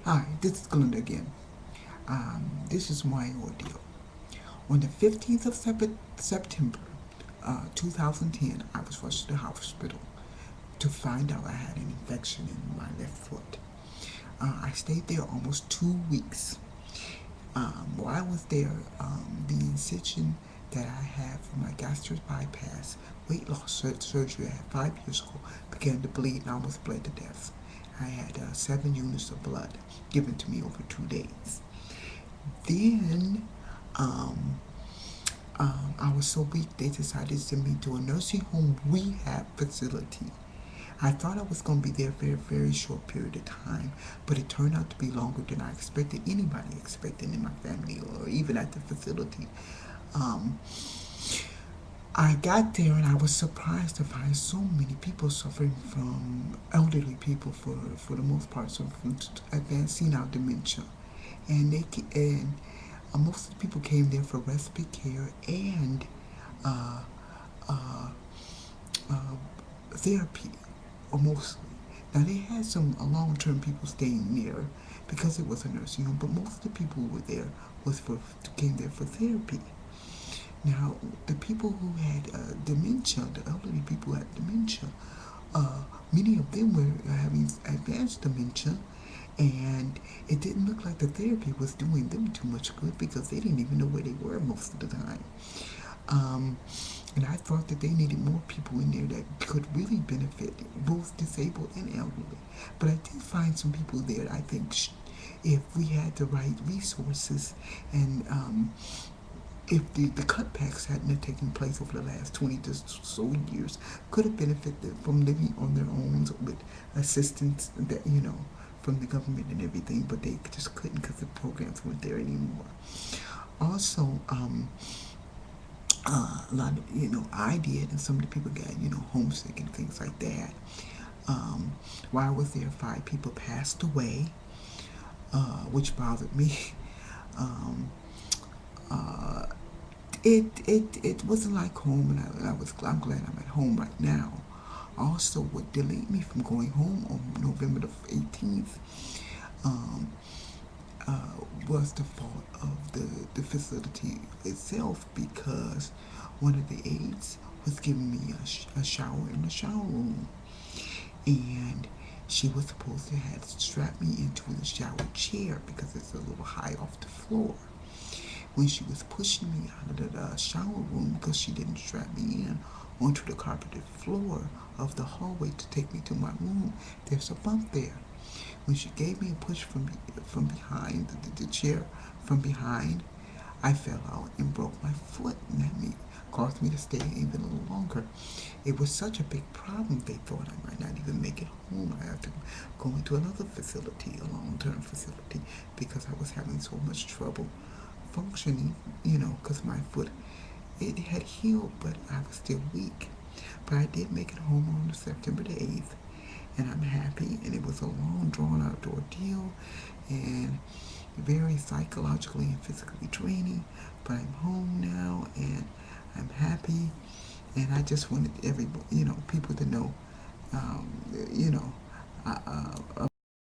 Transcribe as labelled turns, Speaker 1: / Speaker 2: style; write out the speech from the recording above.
Speaker 1: Hi, this is Glenda again. This is my ordeal. On the 15th of September 2010, I was rushed to the hospital to find out I had an infection in my left foot. I stayed there almost 2 weeks. While I was there, the incision that I had for my gastric bypass weight loss surgery I had 5 years ago began to bleed and I almost bled to death. I had 7 units of blood given to me over 2 days. Then I was so weak they decided to send me to a nursing home rehab facility. I thought I was going to be there for a very short period of time, but it turned out to be longer than I expected, anybody expected in my family or even at the facility. Um, I got there and I was surprised to find so many people suffering from elderly people for the most part, suffering from advanced senile dementia, and most of the people came there for respite care and uh, uh, uh, therapy, or mostly. Now they had some long-term people staying there because it was a nursing home, but most of the people who were there came there for therapy. Now the people who had dementia, the elderly people who had dementia, uh, many of them were having advanced dementia, and it didn't look like the therapy was doing them too much good because they didn't even know where they were most of the time. Um, and I thought that they needed more people in there that could really benefit both disabled and elderly. But I did find some people there that I think if we had the right resources and if the cutbacks hadn't have taken place over the last 20 to so years, could have benefited from living on their own with assistance that, from the government and everything, but they just couldn't because the programs weren't there anymore. Also, a lot of, I did, and some of the people got, homesick and things like that. While I was there, 5 people passed away, which bothered me. Um, uh, it wasn't like home, and I'm glad I'm at home right now. Also, what delayed me from going home on November the 18th um, was the fault of the facility itself, because one of the aides was giving me a shower in the shower room, and she was supposed to have strapped me into the shower chair because it's a little high off the floor. When she was pushing me out of the shower room because she didn't strap me in onto the carpeted floor of the hallway to take me to my room, there's a bump there. When she gave me a push from behind the chair from behind, I fell out and broke my foot, and that caused me to stay even a little longer. It was such a big problem, they thought I might not even make it home. I had to go into another facility, a long-term facility, because I was having so much trouble functioning, because my foot, it had healed, but I was still weak. But I did make it home on September the 8th, and I'm happy, and it was a long, drawn-out ordeal, and very psychologically and physically draining, but I'm home now, and I'm happy, and I just wanted everybody, people to know, um, you know,